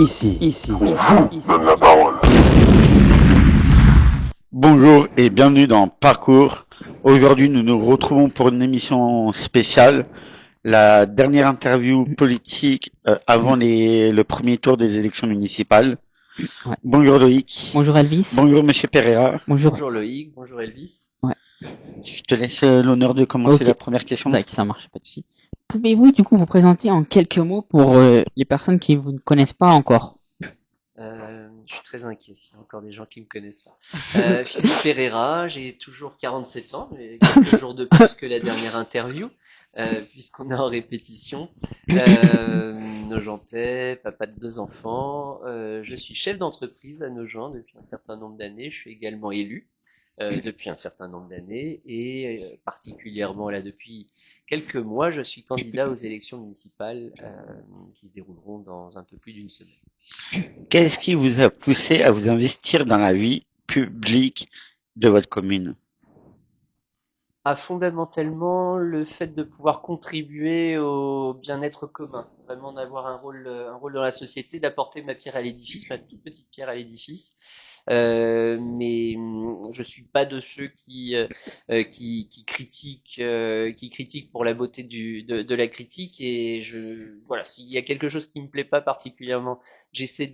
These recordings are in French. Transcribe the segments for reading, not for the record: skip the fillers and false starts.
Donne la parole. Bonjour et bienvenue dans Parcours. Aujourd'hui, nous nous retrouvons pour une émission spéciale, la dernière interview politique avant le premier tour des élections municipales. Ouais. Bonjour Loïc. Bonjour Elvis. Bonjour Monsieur Pereira. Bonjour. Loïc, bonjour Elvis. Ouais. Je te laisse l'honneur de commencer la première question. D'accord, ça marche, pas de souci. Pouvez-vous du coup vous présenter en quelques mots pour les personnes qui vous ne connaissent pas encore? Je suis très inquiet s'il y a encore des gens qui me connaissent pas. Philippe Pereira, j'ai toujours 47 ans, mais quelques jours de plus que la dernière interview, puisqu'on est en répétition. Nogentais, papa de 2 enfants. Je suis chef d'entreprise à Nogent depuis un certain nombre d'années. Je suis également élu depuis un certain nombre d'années et particulièrement là depuis quelques mois, je suis candidat aux élections municipales qui se dérouleront dans un peu plus d'une semaine. Qu'est-ce qui vous a poussé à vous investir dans la vie publique de votre commune? Fondamentalement le fait de pouvoir contribuer au bien-être commun, vraiment d'avoir un rôle dans la société, d'apporter ma pierre à l'édifice, ma toute petite pierre à l'édifice. Mais je suis pas de ceux qui critiquent pour la beauté de la critique, et voilà, s'il y a quelque chose qui me plaît pas particulièrement, j'essaie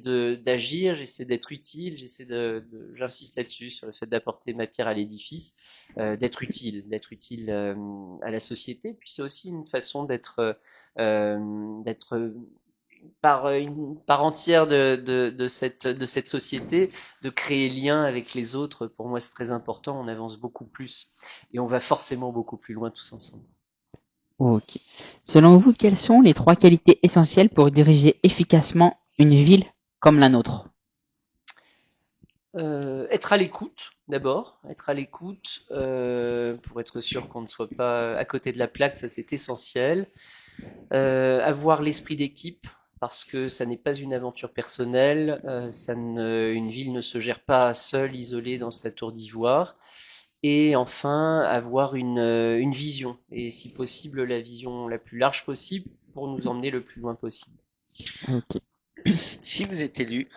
d'agir, j'essaie d'être utile, j'insiste là-dessus sur le fait d'apporter ma pierre à l'édifice, d'être utile à la société. Puis c'est aussi une façon d'être une part entière de cette société, de créer lien avec les autres. Pour moi, c'est très important. On avance beaucoup plus et on va forcément beaucoup plus loin tous ensemble. Ok. Selon vous, quelles sont les 3 qualités essentielles pour diriger efficacement une ville comme la nôtre? Être à l'écoute, d'abord. Être à l'écoute pour être sûr qu'on ne soit pas à côté de la plaque, ça c'est essentiel. Avoir l'esprit d'équipe, parce que ça n'est pas une aventure personnelle, une ville ne se gère pas seule, isolée dans sa tour d'ivoire. Et enfin, avoir une vision, et si possible la vision la plus large possible pour nous emmener le plus loin possible. Ok. Si vous êtes élu,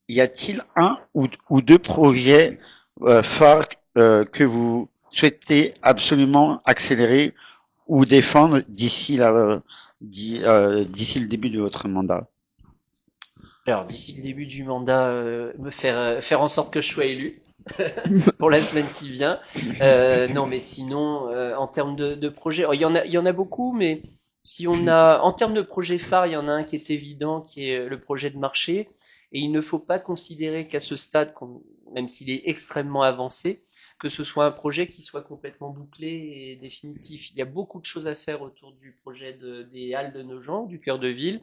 y a-t-il un ou deux projets phares que vous souhaitez absolument accélérer ou défendre d'ici le début de votre mandat? Alors, d'ici le début du mandat, faire en sorte que je sois élu pour la semaine qui vient. Non, mais sinon, en termes de projets, il y en a beaucoup, mais en termes de projets phares, il y en a un qui est évident, qui est le projet de marché. Et il ne faut pas considérer qu'à ce stade, même s'il est extrêmement avancé, que ce soit un projet qui soit complètement bouclé et définitif. Il y a beaucoup de choses à faire autour du projet des Halles de Nogent, du cœur de ville,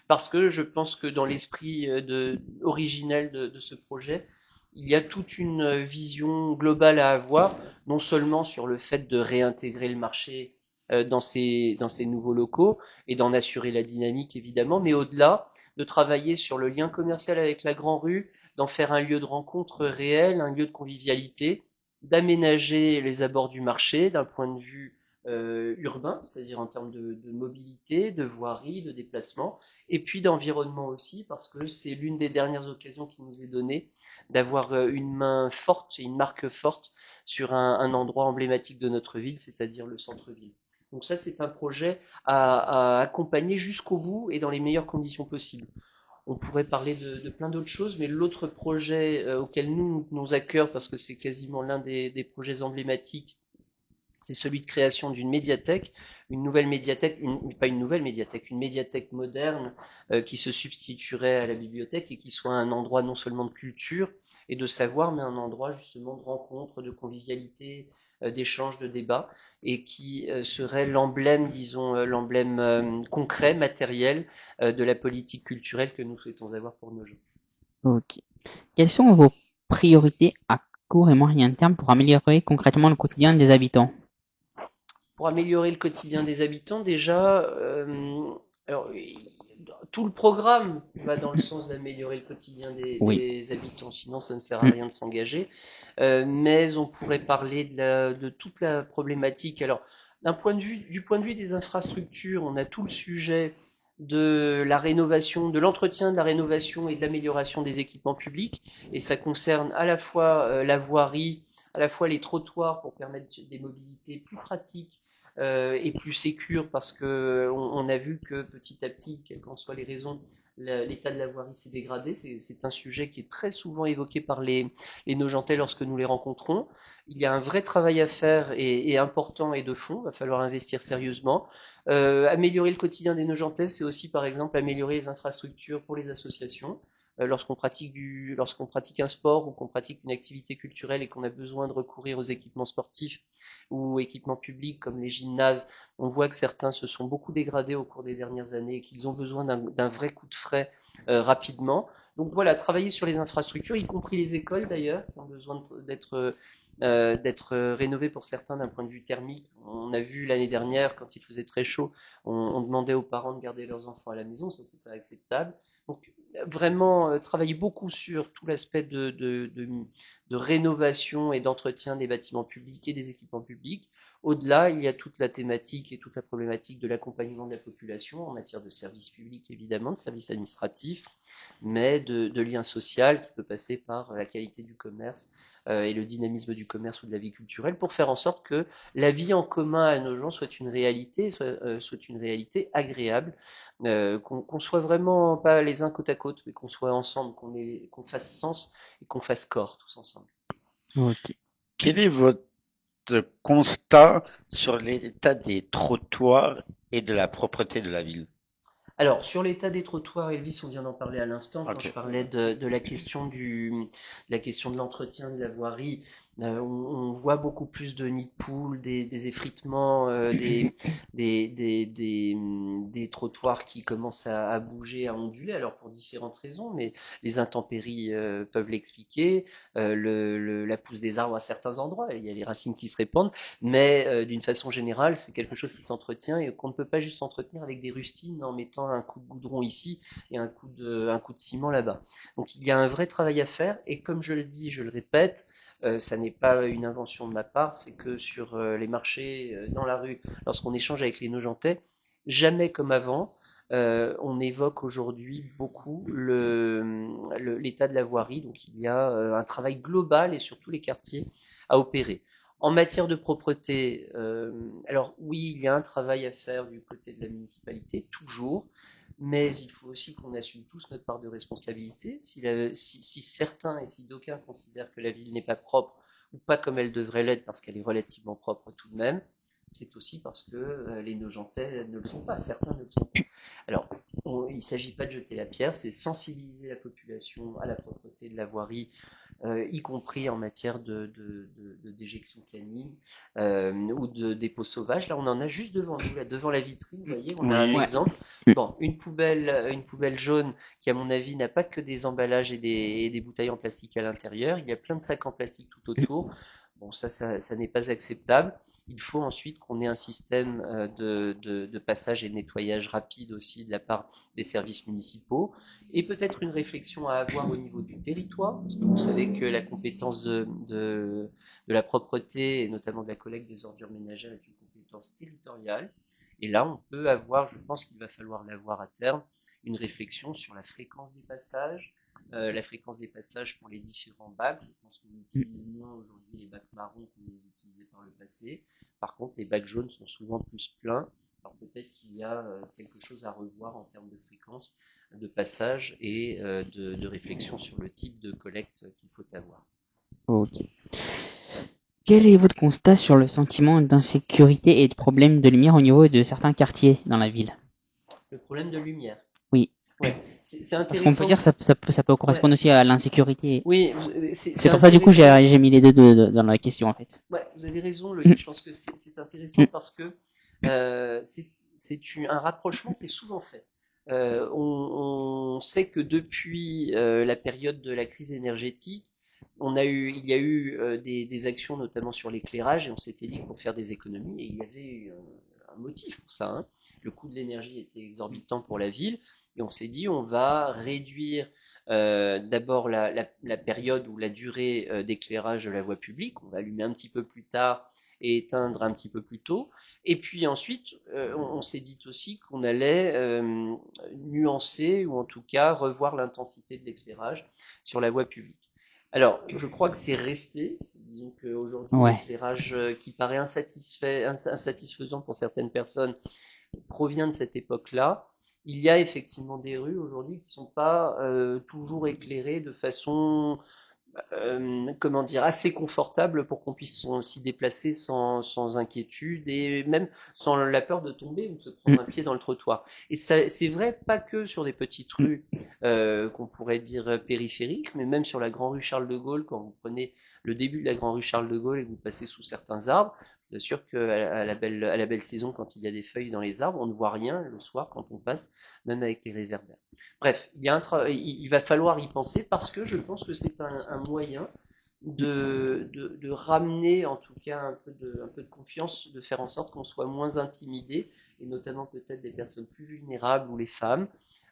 parce que je pense que dans l'esprit originel de ce projet, il y a toute une vision globale à avoir, non seulement sur le fait de réintégrer le marché dans ces nouveaux locaux et d'en assurer la dynamique évidemment, mais au-delà, de travailler sur le lien commercial avec la Grand Rue, d'en faire un lieu de rencontre réel, un lieu de convivialité, d'aménager les abords du marché d'un point de vue urbain, c'est-à-dire en termes de mobilité, de voirie, de déplacement, et puis d'environnement aussi, parce que c'est l'une des dernières occasions qui nous est donnée d'avoir une main forte et une marque forte sur un endroit emblématique de notre ville, c'est-à-dire le centre-ville. Donc ça, c'est un projet à accompagner jusqu'au bout et dans les meilleures conditions possibles. On pourrait parler de plein d'autres choses, mais l'autre projet auquel nous à cœur, parce que c'est quasiment l'un des projets emblématiques, c'est celui de création d'une médiathèque, une nouvelle médiathèque, pas une nouvelle médiathèque, une médiathèque moderne qui se substituerait à la bibliothèque et qui soit un endroit non seulement de culture et de savoir, mais un endroit justement de rencontre, de convivialité, d'échange, de débat, et qui serait l'emblème, disons, l'emblème concret, matériel de la politique culturelle que nous souhaitons avoir pour nos jeunes. Ok. Quelles sont vos priorités à court et moyen terme pour améliorer concrètement le quotidien des habitants? Pour améliorer le quotidien des habitants, déjà, alors, tout le programme va dans le sens d'améliorer le quotidien des habitants, sinon ça ne sert à rien de s'engager. Mais on pourrait parler de toute la problématique. Alors, du point de vue des infrastructures, on a tout le sujet de la rénovation, de l'entretien, de la rénovation et de l'amélioration des équipements publics. Et ça concerne à la fois la voirie, à la fois les trottoirs pour permettre des mobilités plus pratiques et plus sécures, parce que on a vu que petit à petit, quelles qu'en soient les raisons, l'état de la voirie s'est dégradé. C'est un sujet qui est très souvent évoqué par les Nogentais lorsque nous les rencontrons. Il y a un vrai travail à faire et important et de fond. Il va falloir investir sérieusement. Améliorer le quotidien des Nogentais, c'est aussi par exemple améliorer les infrastructures pour les associations. Lorsqu'on pratique un sport ou qu'on pratique une activité culturelle et qu'on a besoin de recourir aux équipements sportifs ou équipements publics comme les gymnases, on voit que certains se sont beaucoup dégradés au cours des dernières années et qu'ils ont besoin d'un vrai coup de frais rapidement. Donc voilà, travailler sur les infrastructures, y compris les écoles d'ailleurs, qui ont besoin d'être rénovées pour certains d'un point de vue thermique. On a vu l'année dernière, quand il faisait très chaud, on demandait aux parents de garder leurs enfants à la maison, ça c'est pas acceptable. Donc vraiment travailler beaucoup sur tout l'aspect de rénovation et d'entretien des bâtiments publics et des équipements publics. Au-delà, il y a toute la thématique et toute la problématique de l'accompagnement de la population en matière de services publics, évidemment, de services administratifs, mais de lien social qui peut passer par la qualité du commerce et le dynamisme du commerce ou de la vie culturelle pour faire en sorte que la vie en commun à nos gens soit une réalité, soit une réalité agréable, qu'on soit vraiment pas les uns côte à côte, mais qu'on soit ensemble, qu'on fasse sens et qu'on fasse corps tous ensemble. Ok. Quel est votre constat sur l'état des trottoirs et de la propreté de la ville? Alors, sur l'état des trottoirs, Elvis, on vient d'en parler à l'instant, quand Ok. je parlais de la question de l'entretien de la voirie. On voit beaucoup plus de nids de poules, des effritements, des trottoirs qui commencent à bouger, à onduler, alors pour différentes raisons, mais les intempéries peuvent l'expliquer, la pousse des arbres à certains endroits, il y a les racines qui se répandent, mais d'une façon générale, c'est quelque chose qui s'entretient et qu'on ne peut pas juste s'entretenir avec des rustines en mettant un coup de goudron ici et un coup de ciment là-bas. Donc il y a un vrai travail à faire et comme je le dis, je le répète, ça n'est pas une invention de ma part, c'est que sur les marchés, dans la rue, lorsqu'on échange avec les Nogentais, jamais comme avant, on évoque aujourd'hui beaucoup l'état de la voirie. Donc il y a un travail global et sur tous les quartiers à opérer. En matière de propreté, alors oui, il y a un travail à faire du côté de la municipalité, toujours, mais il faut aussi qu'on assume tous notre part de responsabilité. Si certains et si d'aucuns considèrent que la ville n'est pas propre ou pas comme elle devrait l'être parce qu'elle est relativement propre tout de même, c'est aussi parce que les Nogentais ne le sont pas, certains ne le sont pas. Alors, il ne s'agit pas de jeter la pierre, c'est sensibiliser la population à la propreté de la voirie, y compris en matière de déjection canine ou de dépôt sauvage. Là, on en a juste devant nous, là, devant la vitrine, vous voyez, on a un Oui. exemple. Bon, une poubelle jaune qui, à mon avis, n'a pas que des emballages et des bouteilles en plastique à l'intérieur. Il y a plein de sacs en plastique tout autour. Bon, ça n'est pas acceptable. Il faut ensuite qu'on ait un système de passage et de nettoyage rapide aussi de la part des services municipaux et peut-être une réflexion à avoir au niveau du territoire, parce que vous savez que la compétence de la propreté et notamment de la collecte des ordures ménagères est une compétence territoriale. Et là, on peut avoir, je pense qu'il va falloir l'avoir à terme, une réflexion sur la fréquence des passages pour les différents bacs. Je pense qu'on utilise moins aujourd'hui les bacs marrons qu'on les utilisait par le passé. Par contre, les bacs jaunes sont souvent plus pleins. Alors peut-être qu'il y a quelque chose à revoir en termes de fréquence de passage et de réflexion sur le type de collecte qu'il faut avoir. Ok. Quel est votre constat sur le sentiment d'insécurité et de problèmes de lumière au niveau de certains quartiers dans la ville? Le problème de lumière. Oui. Ouais, c'est Parce qu'on peut intéressant. dire ça peut correspondre aussi à l'insécurité. Oui, C'est pour ça, du coup, intéressant. j'ai mis les deux dans la question, en fait. Ouais, vous avez raison, Loïc. Je pense que c'est intéressant parce que c'est un rapprochement qui est souvent fait. On sait que depuis la période de la crise énergétique, il y a eu des actions notamment sur l'éclairage et on s'était dit que pour faire des économies, et il y avait un motif pour ça, hein. Le coût de l'énergie était exorbitant pour la ville et on s'est dit on va réduire d'abord la période ou la durée d'éclairage de la voie publique, on va allumer un petit peu plus tard et éteindre un petit peu plus tôt, Et puis ensuite, on s'est dit aussi qu'on allait nuancer ou en tout cas revoir l'intensité de l'éclairage sur la voie publique. Alors, je crois que c'est resté. Disons qu'aujourd'hui, Ouais. l'éclairage qui paraît insatisfaisant pour certaines personnes provient de cette époque-là. Il y a effectivement des rues aujourd'hui qui ne sont pas toujours éclairées de façon comment dire, assez confortable pour qu'on puisse s'y déplacer sans inquiétude et même sans la peur de tomber ou de se prendre un pied dans le trottoir. Et c'est vrai pas que sur des petites rues qu'on pourrait dire périphériques, mais même sur la grande rue Charles de Gaulle, quand vous prenez le début de la grande rue Charles de Gaulle et que vous passez sous certains arbres, bien sûr qu'à la belle saison, quand il y a des feuilles dans les arbres, on ne voit rien le soir quand on passe, même avec les réverbères. Bref, il va falloir y penser parce que je pense que c'est un moyen de ramener en tout cas un peu de confiance, de faire en sorte qu'on soit moins intimidé, et notamment peut-être des personnes plus vulnérables ou les femmes,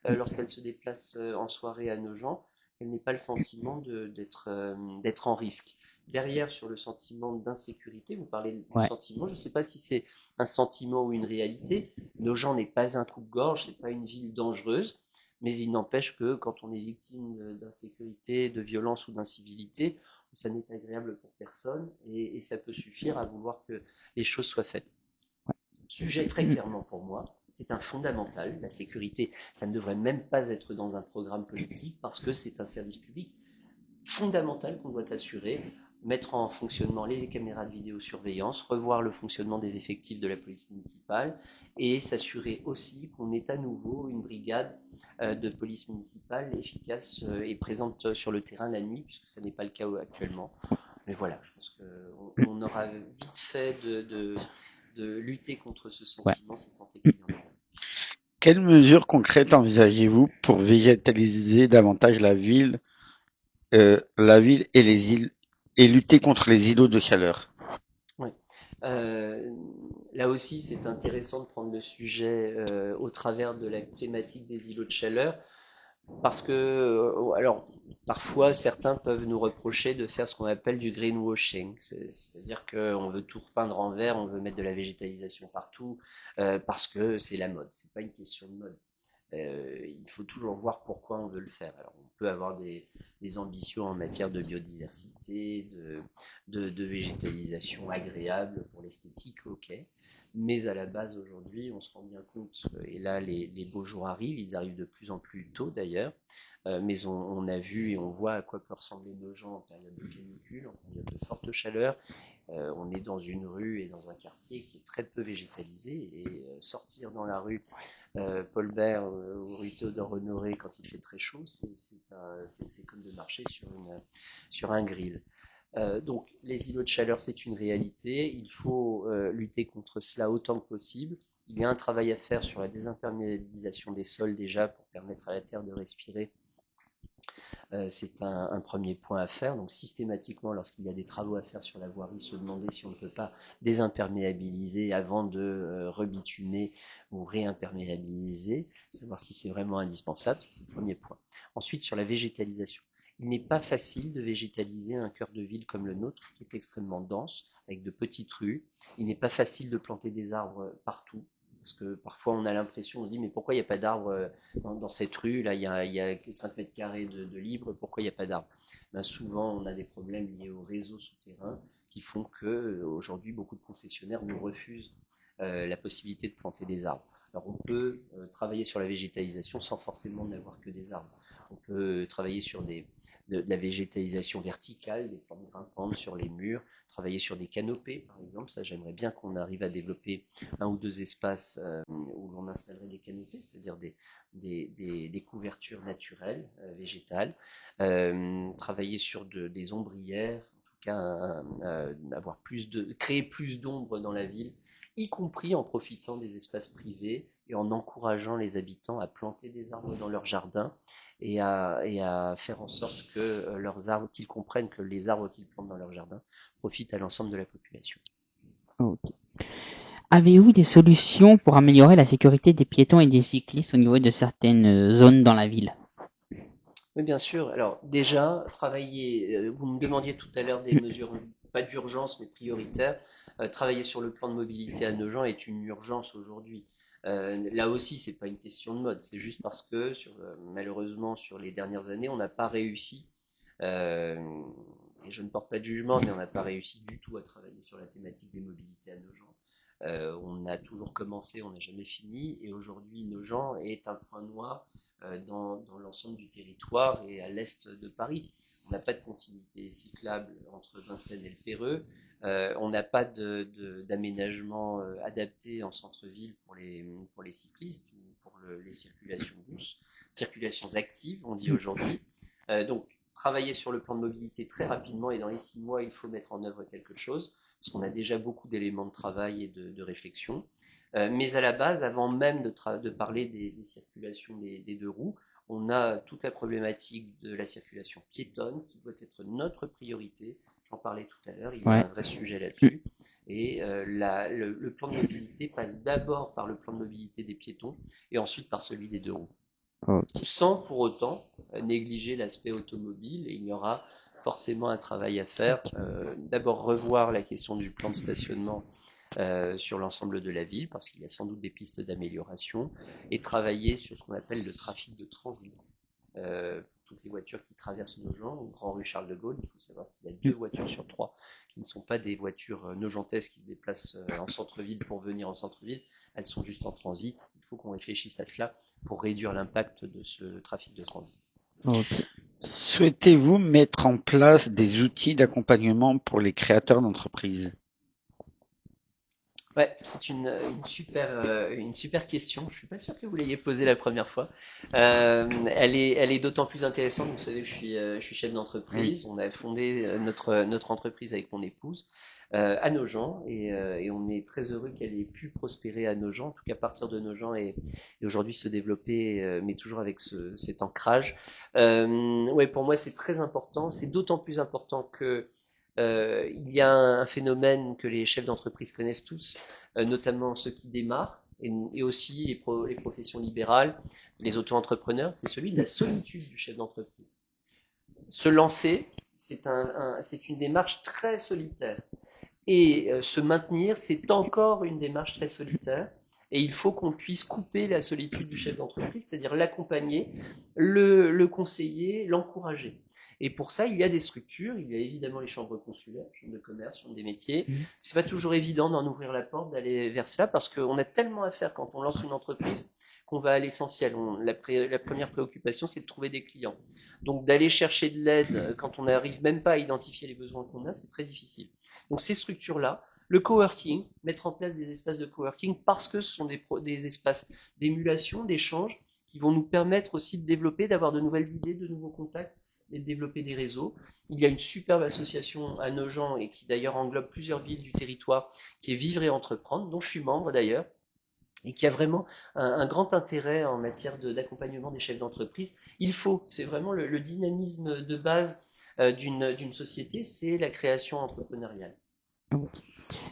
lorsqu'elles se déplacent en soirée à Nogent, qu'elles n'aient pas le sentiment d'être en risque. Derrière, sur le sentiment d'insécurité, vous parlez du sentiment, je ne sais pas si c'est un sentiment ou une réalité. Nogent n'est pas un coupe-gorge, ce n'est pas une ville dangereuse, mais il n'empêche que quand on est victime d'insécurité, de violence ou d'incivilité, ça n'est agréable pour personne et ça peut suffire à vouloir que les choses soient faites. Sujet très clairement pour moi, c'est un fondamental. La sécurité, ça ne devrait même pas être dans un programme politique parce que c'est un service public fondamental qu'on doit assurer, mettre en fonctionnement les caméras de vidéosurveillance, revoir le fonctionnement des effectifs de la police municipale et s'assurer aussi qu'on ait à nouveau une brigade de police municipale efficace et présente sur le terrain la nuit, puisque ça n'est pas le cas actuellement. Mais voilà, je pense qu'on aura vite fait de lutter contre ce sentiment, c'est tant qu'il y en a. Quelles mesures concrètes envisagez-vous pour végétaliser davantage la ville et les îles et lutter contre les îlots de chaleur? Ouais. Là aussi, c'est intéressant de prendre le sujet au travers de la thématique des îlots de chaleur, parce que, alors, parfois, certains peuvent nous reprocher de faire ce qu'on appelle du greenwashing, c'est-à-dire qu'on veut tout repeindre en vert, on veut mettre de la végétalisation partout, parce que c'est la mode. C'est pas une question de mode. Il faut toujours voir pourquoi on veut le faire. Alors, on peut avoir des ambitions en matière de biodiversité, de végétalisation agréable pour l'esthétique, ok. Mais à la base, aujourd'hui, on se rend bien compte, et là, les beaux jours arrivent, ils arrivent de plus en plus tôt d'ailleurs, mais on a vu et on voit à quoi peut ressembler nos gens en période de canicule, en période de forte chaleur. On est dans une rue et dans un quartier qui est très peu végétalisé, et sortir dans la rue Paul Bert ou rue Théodore Honoré quand il fait très chaud, c'est comme de marcher sur un grill. Donc les îlots de chaleur, c'est une réalité, il faut lutter contre cela autant que possible. Il y a un travail à faire sur la désimperméabilisation des sols déjà pour permettre à la terre de respirer. C'est un premier point à faire. Donc systématiquement, lorsqu'il y a des travaux à faire sur la voirie, se demander si on ne peut pas désimperméabiliser avant de rebitumer ou réimperméabiliser, savoir si c'est vraiment indispensable, c'est le premier point. Ensuite, sur la végétalisation. Il n'est pas facile de végétaliser un cœur de ville comme le nôtre, qui est extrêmement dense, avec de petites rues. Il n'est pas facile de planter des arbres partout, parce que parfois on a l'impression, on se dit mais pourquoi il n'y a pas d'arbres dans cette rue, là il y a 5 mètres carrés de libre, pourquoi il n'y a pas d'arbres? Ben, souvent on a des problèmes liés au réseau souterrain qui font que aujourd'hui beaucoup de concessionnaires nous refusent la possibilité de planter des arbres. Alors on peut travailler sur la végétalisation sans forcément n'avoir que des arbres. On peut travailler sur de la végétalisation verticale, des plantes grimpantes sur les murs, travailler sur des canopées par exemple. Ça, j'aimerais bien qu'on arrive à développer un ou deux espaces où l'on installerait des canopées, c'est-à-dire des couvertures naturelles, végétales. Travailler sur des ombrières, en tout cas créer plus d'ombre dans la ville, y compris en profitant des espaces privés et en encourageant les habitants à planter des arbres dans leur jardin et à faire en sorte que leurs arbres, qu'ils comprennent que les arbres qu'ils plantent dans leur jardin profitent à l'ensemble de la population. Ok. Avez-vous des solutions pour améliorer la sécurité des piétons et des cyclistes au niveau de certaines zones dans la ville? Oui, bien sûr. Alors déjà, travailler, vous me demandiez tout à l'heure des mesures pas d'urgence, mais prioritaire. Travailler sur le plan de mobilité à Nogent est une urgence aujourd'hui. Là aussi, c'est pas une question de mode, c'est juste parce que malheureusement sur les dernières années, on n'a pas réussi. Euh, et je ne porte pas de jugement, mais on n'a pas réussi du tout à travailler sur la thématique des mobilités à Nogent. On a toujours commencé, on n'a jamais fini, et aujourd'hui Nogent est un point noir dans l'ensemble du territoire et à l'est de Paris. On n'a pas de continuité cyclable entre Vincennes et le Perreux. On n'a pas d'aménagement adapté en centre-ville pour les cyclistes ou pour les circulations douces, circulations actives, on dit aujourd'hui. Donc, travailler sur le plan de mobilité très rapidement et dans les 6 mois, il faut mettre en œuvre quelque chose, parce qu'on a déjà beaucoup d'éléments de travail et de réflexion. Mais à la base, avant même de parler des circulations des 2 roues, on a toute la problématique de la circulation piétonne qui doit être notre priorité. J'en parlais tout à l'heure, il y a un vrai sujet là-dessus. Et le plan de mobilité passe d'abord par le plan de mobilité des piétons et ensuite par celui des 2 roues. Okay. Sans pour autant négliger l'aspect automobile. Et il y aura forcément un travail à faire. D'abord revoir la question du plan de stationnement sur l'ensemble de la ville, parce qu'il y a sans doute des pistes d'amélioration, et travailler sur ce qu'on appelle le trafic de transit. Toutes les voitures qui traversent Nogent, au Grand Rue Charles de Gaulle, il faut savoir qu'il y a 2 voitures sur 3 qui ne sont pas des voitures nogentaises qui se déplacent en centre-ville pour venir en centre-ville, elles sont juste en transit. Il faut qu'on réfléchisse à cela pour réduire l'impact de ce trafic de transit. Okay. Souhaitez-vous mettre en place des outils d'accompagnement pour les créateurs d'entreprises? Ouais, c'est une super question. Je suis pas sûr que vous l'ayez posée la première fois. Elle est d'autant plus intéressante. Vous savez, je suis chef d'entreprise. On a fondé notre entreprise avec mon épouse à Nogent et on est très heureux qu'elle ait pu prospérer à Nogent, en tout cas partir de Nogent et aujourd'hui se développer, mais toujours avec cet ancrage. Ouais, pour moi, c'est très important. C'est d'autant plus important que il y a un phénomène que les chefs d'entreprise connaissent tous, notamment ceux qui démarrent, et aussi les professions libérales, les auto-entrepreneurs, c'est celui de la solitude du chef d'entreprise. Se lancer, c'est une démarche très solitaire. Et se maintenir, c'est encore une démarche très solitaire. Et il faut qu'on puisse couper la solitude du chef d'entreprise, c'est-à-dire l'accompagner, le conseiller, l'encourager. Et pour ça, il y a des structures, il y a évidemment les chambres consulaires, chambres de commerce, chambres des métiers. C'est pas toujours évident d'en ouvrir la porte, d'aller vers cela, parce qu'on a tellement à faire quand on lance une entreprise qu'on va à l'essentiel. La première préoccupation, c'est de trouver des clients. Donc d'aller chercher de l'aide quand on n'arrive même pas à identifier les besoins qu'on a, c'est très difficile. Donc ces structures-là, le coworking, mettre en place des espaces de coworking parce que ce sont des espaces d'émulation, d'échange qui vont nous permettre aussi de développer, d'avoir de nouvelles idées, de nouveaux contacts et de développer des réseaux. Il y a une superbe association à Nogent et qui d'ailleurs englobe plusieurs villes du territoire qui est Vivre et Entreprendre, dont je suis membre d'ailleurs, et qui a vraiment un grand intérêt en matière d'accompagnement des chefs d'entreprise. Il faut, c'est vraiment le dynamisme de base d'une société, c'est la création entrepreneuriale.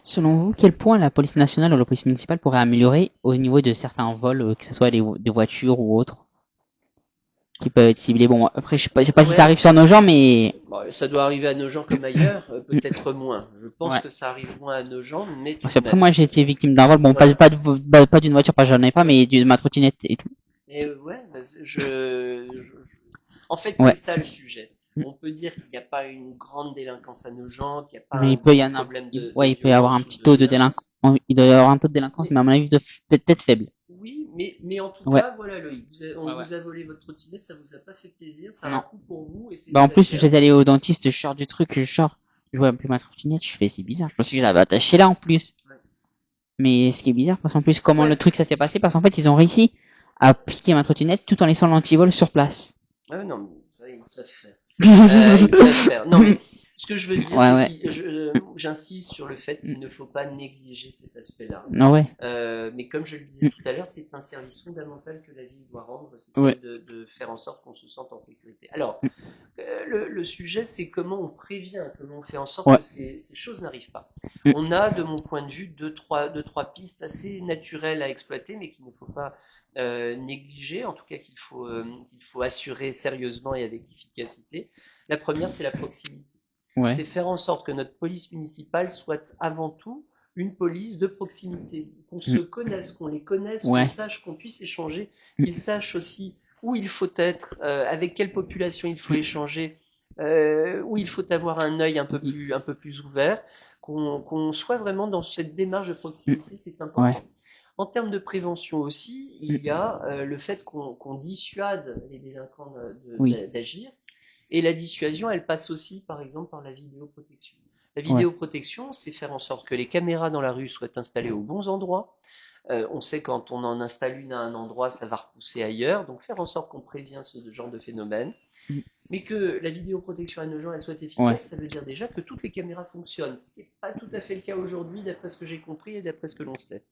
Selon vous, quel point la police nationale ou la police municipale pourrait améliorer au niveau de certains vols, que ce soit des voitures ou autres, qui peuvent être ciblés? Bon, après, je sais pas si ça arrive sur nos gens, mais bon, ça doit arriver à Nogent comme ailleurs, peut-être moins. Je pense que ça arrive moins à Nogent, mais tout parce que de après, même. moi, j'ai été victime d'un vol. Bon, pas d'une voiture, parce que j'en ai pas, mais de ma trottinette et tout. Et ouais, en fait, Ouais. c'est ça le sujet. On peut dire qu'il n'y a pas une grande délinquance à Nogent, qu'il n'y a pas Mais un il peut y gros en avoir, problème ouais, il peut y avoir un violence petit ou taux de menace. délinquance. Il doit y avoir un taux de délinquance, mais à mon avis, peut-être faible. Oui, mais en tout Ouais. cas, voilà Loïc, on vous a volé votre trottinette, ça vous a pas fait plaisir, ça a Non. un coût pour vous et c'est Bah, en plus, désagréable. j'étais allé au dentiste, je sors du truc, je vois un peu ma trottinette, je fais, c'est bizarre. Je pensais que j'avais attaché là, en plus. Ouais. Mais ce qui est bizarre, parce qu'en plus, comment Ouais. le truc ça s'est passé, parce qu'en fait, ils ont réussi à piquer ma trottinette tout en laissant l'antivol sur place. Ah non, mais ça, ils savent faire. Ils savent faire. Non, mais ce que je veux dire, Ouais, c'est que j'insiste sur le fait qu'il ne faut pas négliger cet aspect-là. Non, ouais. Mais comme je le disais tout à l'heure, c'est un service fondamental que la ville doit rendre, c'est Ouais. celle de faire en sorte qu'on se sente en sécurité. Alors, le sujet, c'est comment on prévient, comment on fait en sorte que ces choses n'arrivent pas. On a, de mon point de vue, deux, trois pistes assez naturelles à exploiter, mais qu'il ne faut pas négliger, en tout cas qu'il faut assurer sérieusement et avec efficacité. La première, c'est la proximité. Ouais. C'est faire en sorte que notre police municipale soit avant tout une police de proximité, qu'on se connaisse, qu'on les connaisse, qu'on Ouais. sache, qu'on puisse échanger, qu'ils sachent aussi où il faut être, avec quelle population il faut échanger, où il faut avoir un œil un peu plus ouvert, qu'on soit vraiment dans cette démarche de proximité, c'est important. Ouais. En termes de prévention aussi, il y a le fait qu'on dissuade les délinquants d'agir. Et la dissuasion, elle passe aussi, par exemple, par la vidéoprotection. La vidéoprotection, c'est faire en sorte que les caméras dans la rue soient installées aux bons endroits. On sait quand on en installe une à un endroit, ça va repousser ailleurs. Donc faire en sorte qu'on prévient ce genre de phénomène. Mais que la vidéoprotection à Nogent, elle soit efficace, ça veut dire déjà que toutes les caméras fonctionnent. Ce qui n'est pas tout à fait le cas aujourd'hui, d'après ce que j'ai compris et d'après ce que l'on sait.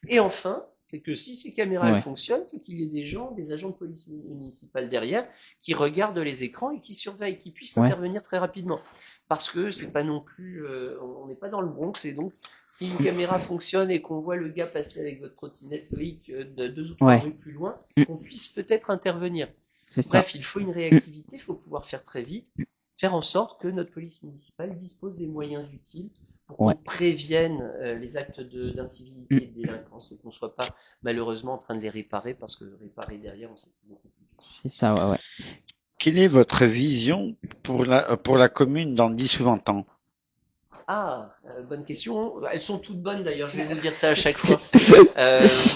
Et enfin, c'est que si ces caméras elles fonctionnent, c'est qu'il y ait des agents de police municipale derrière, qui regardent les écrans et qui surveillent, qui puissent intervenir très rapidement. Parce que c'est pas non plus, on n'est pas dans le Bronx, et donc si une caméra fonctionne et qu'on voit le gars passer avec votre trottinette Loïc de 2 ou 3 rues plus loin, qu'on puisse peut-être intervenir. Bref, il faut une réactivité, il faut pouvoir faire très vite, faire en sorte que notre police municipale dispose des moyens utiles pour qu'on prévienne les actes d'incivilité et de délinquance et qu'on ne soit pas malheureusement en train de les réparer, parce que réparer derrière, on sait que c'est beaucoup plus dur. C'est ça, ouais. Quelle est votre vision pour la commune dans 10 ou 20 ans? Ah, bonne question. Elles sont toutes bonnes d'ailleurs, je vais vous dire ça à chaque fois.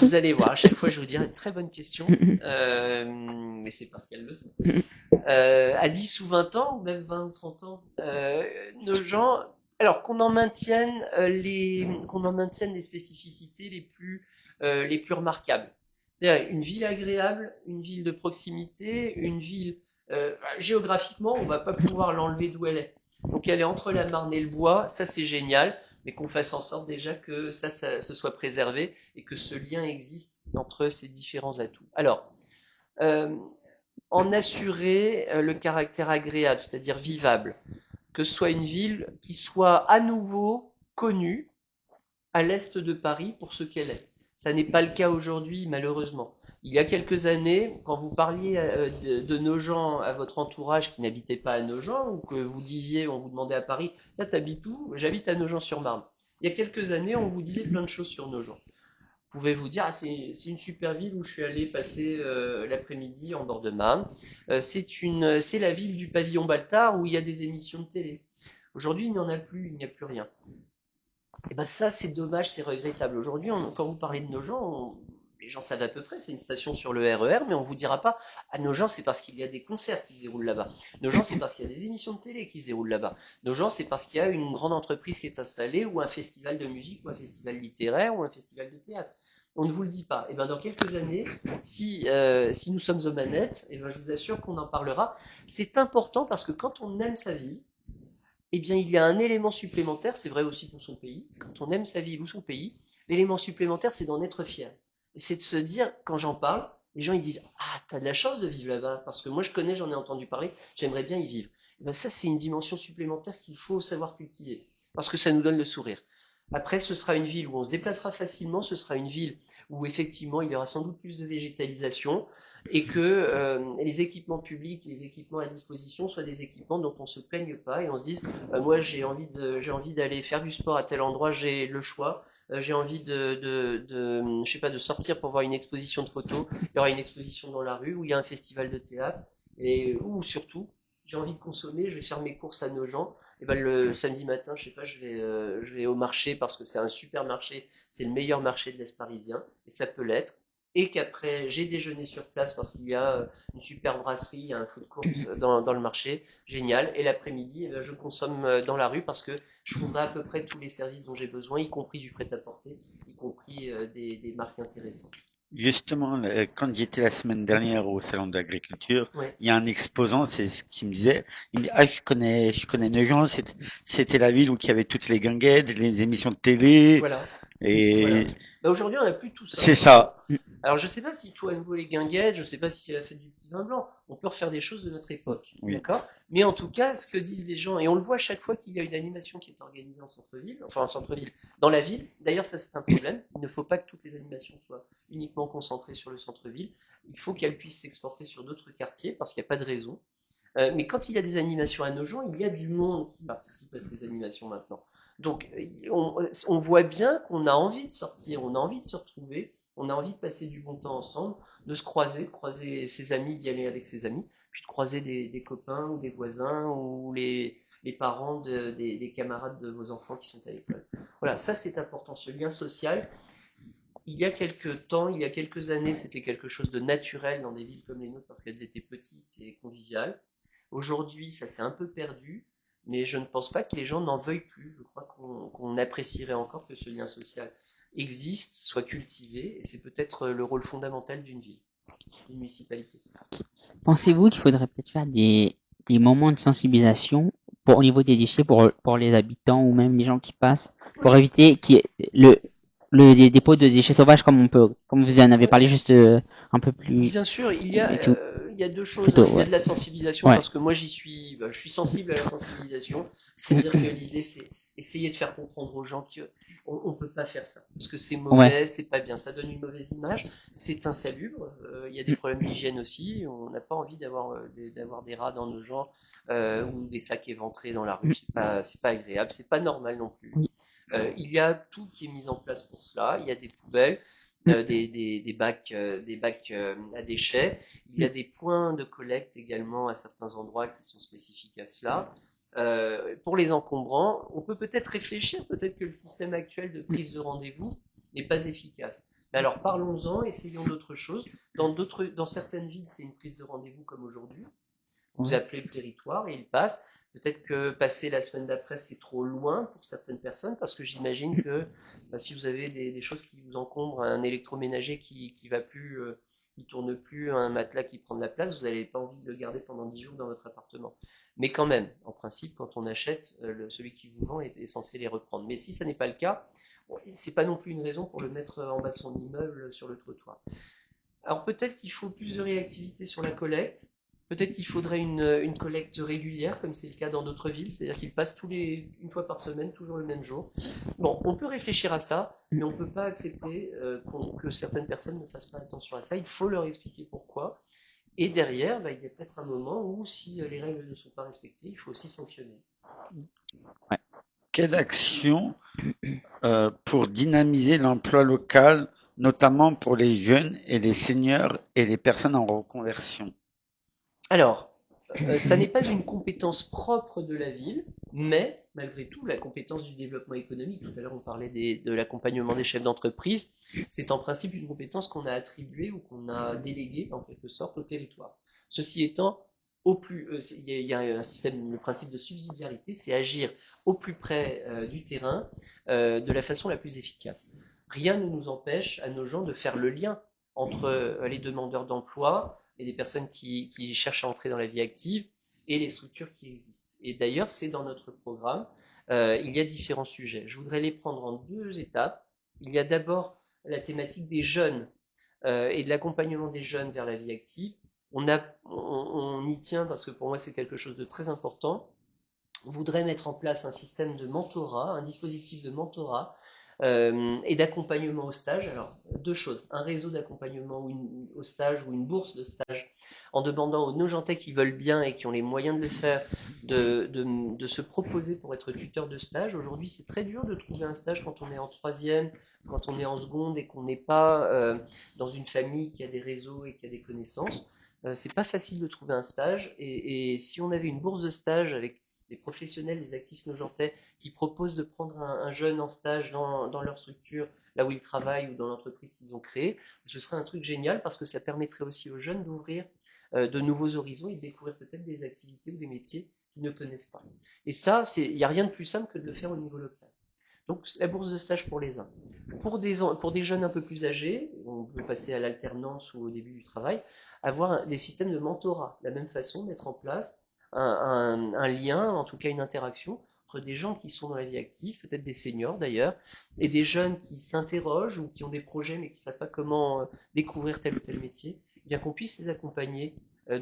Vous allez voir, à chaque fois je vais vous dire une très bonne question, mais c'est parce qu'elles le sont. À 10 ou 20 ans, ou même 20 ou 30 ans, nos gens, alors qu'on en maintienne les spécificités les plus remarquables. C'est-à-dire une ville agréable, une ville de proximité, une ville géographiquement, on va pas pouvoir l'enlever d'où elle est. Donc elle est entre la Marne et le bois, ça c'est génial, mais qu'on fasse en sorte déjà que ça se soit préservé et que ce lien existe entre ces différents atouts. Alors, en assurer le caractère agréable, c'est-à-dire vivable, que ce soit une ville qui soit à nouveau connue à l'est de Paris pour ce qu'elle est. Ça n'est pas le cas aujourd'hui, malheureusement. Il y a quelques années, quand vous parliez de Nogent à votre entourage qui n'habitait pas à Nogent, ou que vous disiez, on vous demandait à Paris, ça t'habites où? J'habite à Nogent-sur-Marne. Il y a quelques années, on vous disait plein de choses sur Nogent. Vous pouvez vous dire, c'est une super ville où je suis allé passer l'après-midi en bord de Marne. C'est la ville du pavillon Baltard où il y a des émissions de télé. Aujourd'hui, il n'y en a plus, il n'y a plus rien. Et ben ça, c'est dommage, c'est regrettable. Aujourd'hui, quand vous parlez de Nogent, les gens savent à peu près, c'est une station sur le RER, mais on vous dira pas, à Nogent, c'est parce qu'il y a des concerts qui se déroulent là-bas. Nogent, c'est parce qu'il y a des émissions de télé qui se déroulent là-bas. Nogent, c'est parce qu'il y a une grande entreprise qui est installée, ou un festival de musique, ou un festival littéraire, ou un festival de théâtre. On ne vous le dit pas. Et ben dans quelques années, si nous sommes aux manettes, et ben je vous assure qu'on en parlera. C'est important parce que quand on aime sa ville, eh bien, il y a un élément supplémentaire, c'est vrai aussi pour son pays. Quand on aime sa ville ou son pays, l'élément supplémentaire, c'est d'en être fier. Et c'est de se dire, quand j'en parle, les gens ils disent, ah, t'as de la chance de vivre là-bas, parce que moi je connais, j'en ai entendu parler, j'aimerais bien y vivre. Et ben ça, c'est une dimension supplémentaire qu'il faut savoir cultiver, parce que ça nous donne le sourire. Après, ce sera une ville où on se déplacera facilement, ce sera une ville où effectivement il y aura sans doute plus de végétalisation, et que les équipements publics, les équipements à disposition soient des équipements dont on se plaigne pas et on se dise moi j'ai envie d'aller faire du sport à tel endroit, j'ai le choix, j'ai envie je sais pas, de sortir pour voir une exposition de photos, il y aura une exposition dans la rue, où il y a un festival de théâtre, et ou surtout j'ai envie de consommer, je vais faire mes courses à Nogent, et ben le samedi matin, je sais pas, je vais au marché parce que c'est un super marché, c'est le meilleur marché de l'Est parisien, et ça peut l'être, et qu'après j'ai déjeuné sur place parce qu'il y a une super brasserie, il y a un food court dans le marché, génial, et l'après-midi, je consomme dans la rue parce que je trouverai à peu près tous les services dont j'ai besoin, y compris du prêt-à-porter, y compris des marques intéressantes. Justement, quand j'étais la semaine dernière au salon de l'agriculture, Ouais. il y a un exposant, c'est ce qu'il me disait. Il me dit, ah, je connais Nogent, c'était la ville où il y avait toutes les guinguettes, les émissions de télé, Voilà. et Voilà. Bah aujourd'hui, on n'a plus tout ça. c'est ça. Alors, je sais pas s'il faut à nouveau les guinguettes, je sais pas si c'est la fête du petit vin blanc. On peut refaire des choses de notre époque, Oui. d'accord? Mais en tout cas, ce que disent les gens, et on le voit chaque fois qu'il y a une animation qui est organisée en centre-ville, enfin en centre-ville, dans la ville. D'ailleurs, ça c'est un problème. Il ne faut pas que toutes les animations soient uniquement concentrées sur le centre-ville. Il faut qu'elles puissent s'exporter sur d'autres quartiers parce qu'il n'y a pas de raison. Mais quand il y a des animations à Nogent, il y a du monde qui participe à ces animations maintenant. Donc, on voit bien qu'on a envie de sortir, on a envie de se retrouver, on a envie de passer du bon temps ensemble, de se croiser, de croiser ses amis, d'y aller avec ses amis, puis de croiser des copains ou des voisins ou les parents des camarades de vos enfants qui sont à l'école. Voilà, ça c'est important, ce lien social. Il y a quelques temps, il y a quelques années, c'était quelque chose de naturel dans des villes comme les nôtres parce qu'elles étaient petites et conviviales. Aujourd'hui, ça s'est un peu perdu, mais je ne pense pas que les gens n'en veuillent plus. Je crois qu'on apprécierait encore que ce lien social existe, soit cultivé, et c'est peut-être le rôle fondamental d'une ville, d'une municipalité. Pensez-vous qu'il faudrait peut-être faire des moments de sensibilisation au niveau des déchets pour les habitants ou même les gens qui passent, pour éviter les dépôts de déchets sauvages comme vous en avez parlé juste un peu plus Bien sûr, il y a deux choses. Plutôt, Il y a ouais. de la sensibilisation Ouais. parce que moi je suis sensible à la sensibilisation. C'est-à-dire que l'idée c'est essayer de faire comprendre aux gens qu'on peut pas faire ça parce que c'est mauvais, c'est pas bien, ça donne une mauvaise image, c'est insalubre. Il y a des problèmes d'hygiène aussi. On n'a pas envie d'avoir des rats dans nos gens ou des sacs éventrés dans la rue. C'est pas agréable, c'est pas normal non plus. Oui. Il y a tout qui est mis en place pour cela. Il y a des poubelles. Des bacs à déchets. Il y a des points de collecte également à certains endroits qui sont spécifiques à cela. Pour les encombrants, on peut peut-être réfléchir, peut-être que le système actuel de prise de rendez-vous n'est pas efficace. Mais alors parlons-en, essayons d'autres choses. Dans certaines villes, c'est une prise de rendez-vous comme aujourd'hui. Vous appelez le territoire et il passe. Peut-être que passer la semaine d'après, c'est trop loin pour certaines personnes, parce que j'imagine que si vous avez des choses qui vous encombrent, un électroménager qui va plus, qui tourne plus, un matelas qui prend de la place, vous n'avez pas envie de le garder pendant 10 jours dans votre appartement. Mais quand même, en principe, quand on achète, celui qui vous vend est censé les reprendre. Mais si ça n'est pas le cas, bon, c'est pas non plus une raison pour le mettre en bas de son immeuble sur le trottoir. Alors peut-être qu'il faut plus de réactivité sur la collecte. Peut-être qu'il faudrait une collecte régulière, comme c'est le cas dans d'autres villes, c'est-à-dire qu'ils passent une fois par semaine, toujours le même jour. Bon, on peut réfléchir à ça, mais on ne peut pas accepter que certaines personnes ne fassent pas attention à ça. Il faut leur expliquer pourquoi. Et derrière, il y a peut-être un moment où, si les règles ne sont pas respectées, il faut aussi sanctionner. Ouais. Quelle action pour dynamiser l'emploi local, notamment pour les jeunes et les seniors et les personnes en reconversion? Alors, ça n'est pas une compétence propre de la ville, mais malgré tout, la compétence du développement économique, tout à l'heure on parlait de l'accompagnement des chefs d'entreprise, c'est en principe une compétence qu'on a attribuée ou qu'on a déléguée en quelque sorte au territoire. Ceci étant, il y a un système, le principe de subsidiarité, c'est agir au plus près du terrain de la façon la plus efficace. Rien ne nous empêche à nos gens de faire le lien entre les demandeurs d'emploi et des personnes qui cherchent à entrer dans la vie active et les structures qui existent. Et d'ailleurs, c'est dans notre programme, il y a différents sujets. Je voudrais les prendre en deux étapes. Il y a d'abord la thématique des jeunes et de l'accompagnement des jeunes vers la vie active. On y tient parce que pour moi c'est quelque chose de très important. On voudrait mettre en place un système de mentorat, un dispositif de mentorat et d'accompagnement au stage. Alors, deux choses. Un réseau d'accompagnement au stage ou une bourse de stage en demandant aux Nogentais qui veulent bien et qui ont les moyens de le faire de se proposer pour être tuteur de stage. Aujourd'hui, c'est très dur de trouver un stage quand on est en troisième, quand on est en seconde et qu'on n'est pas dans une famille qui a des réseaux et qui a des connaissances. C'est pas facile de trouver un stage et si on avait une bourse de stage avec des professionnels, des actifs nogentais qui proposent de prendre un jeune en stage dans leur structure, là où ils travaillent ou dans l'entreprise qu'ils ont créée, ce serait un truc génial parce que ça permettrait aussi aux jeunes d'ouvrir de nouveaux horizons et de découvrir peut-être des activités ou des métiers qu'ils ne connaissent pas. Et ça, il n'y a rien de plus simple que de le faire au niveau local. Donc la bourse de stage pour les uns. Pour des jeunes un peu plus âgés, on peut passer à l'alternance ou au début du travail, avoir des systèmes de mentorat. De la même façon, mettre en place un lien, en tout cas une interaction entre des gens qui sont dans la vie active, peut-être des seniors d'ailleurs, et des jeunes qui s'interrogent ou qui ont des projets mais qui ne savent pas comment découvrir tel ou tel métier, eh bien qu'on puisse les accompagner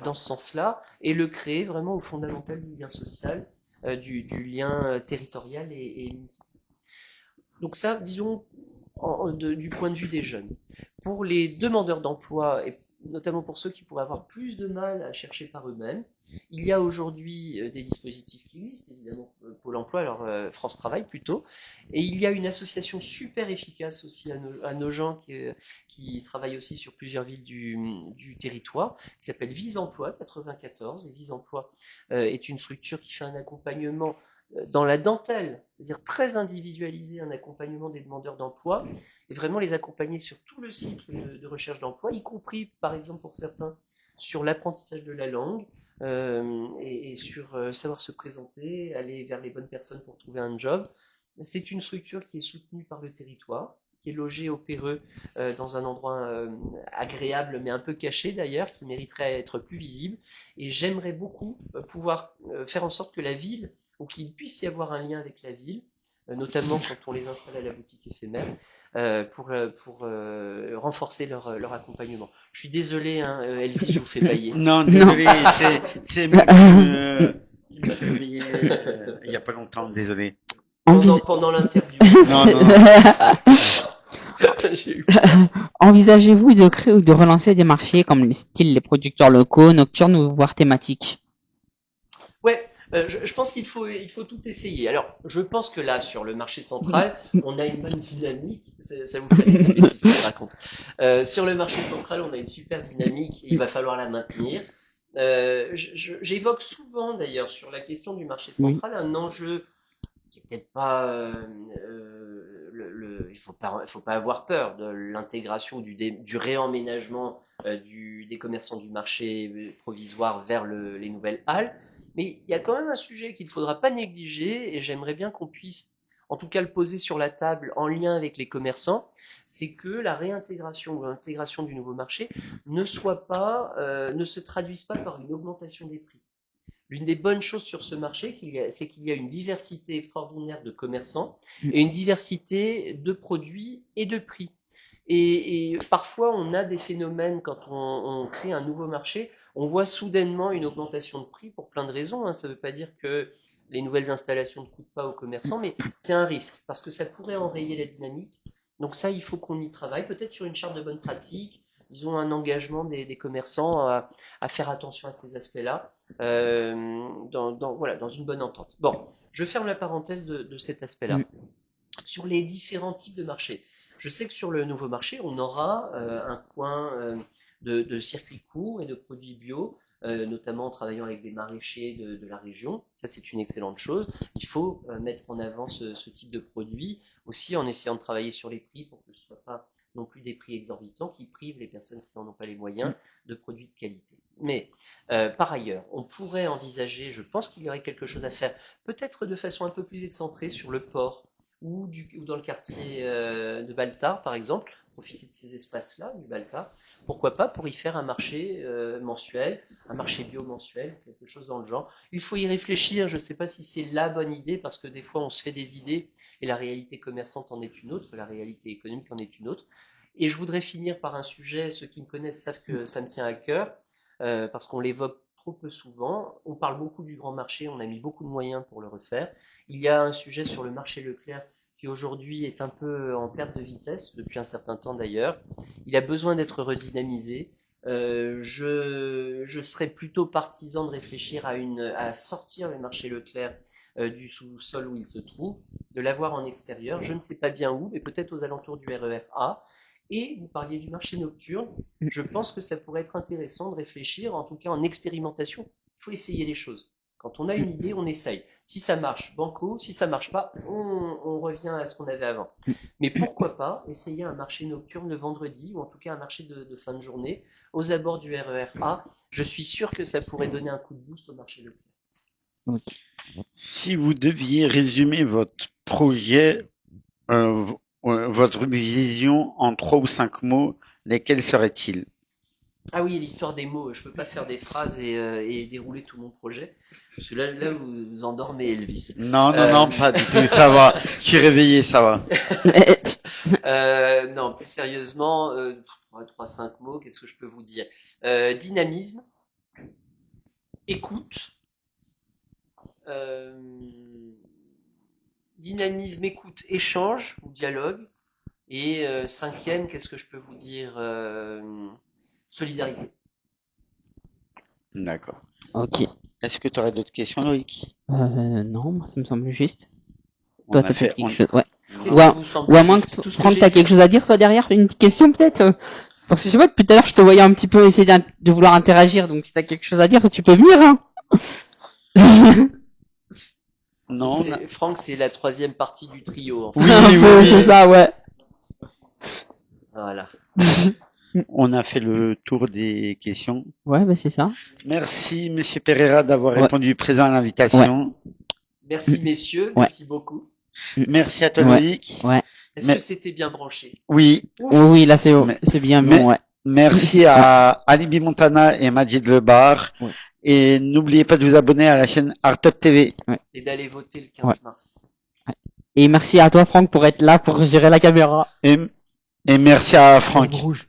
dans ce sens-là et le créer vraiment au fondamental du lien social, du lien territorial et municipal. Donc ça, disons, du point de vue des jeunes. Pour les demandeurs d'emploi, et notamment pour ceux qui pourraient avoir plus de mal à chercher par eux-mêmes. Il y a aujourd'hui des dispositifs qui existent, évidemment, Pôle emploi, alors France Travail plutôt, et il y a une association super efficace aussi à nos gens qui travaillent aussi sur plusieurs villes du territoire, qui s'appelle Vise Emploi 94, et Vise Emploi est une structure qui fait un accompagnement dans la dentelle, c'est-à-dire très individualisé, un accompagnement des demandeurs d'emploi, et vraiment les accompagner sur tout le cycle de recherche d'emploi, y compris, par exemple, pour certains, sur l'apprentissage de la langue, et sur savoir se présenter, aller vers les bonnes personnes pour trouver un job. C'est une structure qui est soutenue par le territoire, qui est logée au Péreux dans un endroit agréable mais un peu caché d'ailleurs, qui mériterait à être plus visible. Et j'aimerais beaucoup pouvoir faire en sorte que la ville, ou qu'il puisse y avoir un lien avec la ville, notamment quand on les installe à la boutique éphémère, pour renforcer leur accompagnement. Je suis désolé, hein, Elvis, je vous fais bailler. Non, désolé, c'est moi qui me suis réveillé il y a pas longtemps, désolé. Pendant l'interview. Non. J'ai eu Envisagez-vous de créer ou de relancer des marchés comme style les producteurs locaux, nocturnes ou voire thématiques? Ouais, je pense qu'il faut tout essayer. Alors, je pense que là, sur le marché central, on a une bonne dynamique. Ça vous fait rire, les bêtises que je raconte. Sur le marché central, on a une super dynamique et il va falloir la maintenir. J'évoque souvent, d'ailleurs, sur la question du marché central, un enjeu qui est peut-être pas il faut pas avoir peur de l'intégration du réemménagement des commerçants du marché provisoire vers les nouvelles halles, mais il y a quand même un sujet qu'il ne faudra pas négliger et j'aimerais bien qu'on puisse en tout cas le poser sur la table en lien avec les commerçants, c'est que la réintégration ou l'intégration du nouveau marché ne se traduise pas par une augmentation des prix. L'une des bonnes choses sur ce marché, c'est qu'il y a une diversité extraordinaire de commerçants et une diversité de produits et de prix. Et parfois, on a des phénomènes quand on crée un nouveau marché, on voit soudainement une augmentation de prix pour plein de raisons. Hein. Ça ne veut pas dire que les nouvelles installations ne coûtent pas aux commerçants, mais c'est un risque parce que ça pourrait enrayer la dynamique. Donc ça, il faut qu'on y travaille, peut-être sur une charte de bonne pratique, disons un engagement des commerçants à faire attention à ces aspects-là, dans une bonne entente. Bon, je ferme la parenthèse de cet aspect-là. Sur les différents types de marchés, je sais que sur le nouveau marché, on aura un coin de circuits courts et de produits bio, notamment en travaillant avec des maraîchers de la région. Ça, c'est une excellente chose. Il faut mettre en avant ce type de produit, aussi en essayant de travailler sur les prix pour que ce ne soit pas non plus des prix exorbitants qui privent les personnes qui n'en ont pas les moyens de produits de qualité. Mais par ailleurs, on pourrait envisager, je pense qu'il y aurait quelque chose à faire, peut-être de façon un peu plus excentrée sur le port, ou dans le quartier de Baltard, par exemple, profiter de ces espaces-là, du Baltard. Pourquoi pas pour y faire un marché mensuel, un marché bio mensuel, quelque chose dans le genre. Il faut y réfléchir, je ne sais pas si c'est la bonne idée, parce que des fois on se fait des idées et la réalité commerçante en est une autre, la réalité économique en est une autre. Et je voudrais finir par un sujet, ceux qui me connaissent savent que ça me tient à cœur, parce qu'on l'évoque trop peu souvent. On parle beaucoup du grand marché, on a mis beaucoup de moyens pour le refaire. Il y a un sujet sur le marché Leclerc qui aujourd'hui est un peu en perte de vitesse, depuis un certain temps d'ailleurs. Il a besoin d'être redynamisé. Je serais plutôt partisan de réfléchir à sortir le marché Leclerc du sous-sol où il se trouve, de l'avoir en extérieur. Je ne sais pas bien où, mais peut-être aux alentours du RER A. Et vous parliez du marché nocturne. Je pense que ça pourrait être intéressant de réfléchir, en tout cas en expérimentation. Il faut essayer les choses. Quand on a une idée, on essaye. Si ça marche, banco. Si ça marche pas, on revient à ce qu'on avait avant. Mais pourquoi pas essayer un marché nocturne le vendredi, ou en tout cas un marché de fin de journée, aux abords du RER A. Je suis sûr que ça pourrait donner un coup de boost au marché local. Si vous deviez résumer votre projet, votre vision en 3 ou 5 mots, lesquels seraient-ils? Ah oui, l'histoire des mots. Je peux pas faire des phrases et dérouler tout mon projet. Parce que là vous endormez Elvis. Non, pas du tout. Ça va. Je suis réveillé, ça va. Non, plus sérieusement, 3-5 mots, qu'est-ce que je peux vous dire? Dynamisme, écoute, échange ou dialogue. Et cinquième, qu'est-ce que je peux vous dire? Solidarité. D'accord. Ok. Est-ce que tu aurais d'autres questions, Loïc? Non, moi, ça me semble juste. On Toi, a t'as fait, peut-être quelque on- chose, ouais. Qu'est-ce Ou à- qui vous semble Ou à moins que, juste Tout ce Franck, j'ai t'as dit. quelque chose à dire, toi, derrière? Une question, peut-être? Parce que je sais pas, depuis tout à l'heure, je te voyais un petit peu essayer de vouloir interagir, donc si t'as quelque chose à dire, tu peux venir, hein. Non, on a- Franck, c'est la troisième partie du trio. En fait. Oui, Un oui, peu, oui. c'est ça, ouais. Voilà. On a fait le tour des questions. Ouais, bah, c'est ça. Merci, Monsieur Pereira, d'avoir Ouais. répondu présent à l'invitation. Merci messieurs, Ouais. merci beaucoup. Merci à toi, Ouais. Loïc. Ouais. Est-ce Mais- que c'était bien branché? Oui. Ouf. Oui, oui, là, Mais- c'est bien mais- bon, ouais. Merci à Alibi Montana et Majid Lebar. Ouais. Et n'oubliez pas de vous abonner à la chaîne Artop TV. Et d'aller voter le 15 Ouais. mars. Et merci à toi, Franck, pour être là, pour gérer la caméra. Et merci à Franck. Rouge.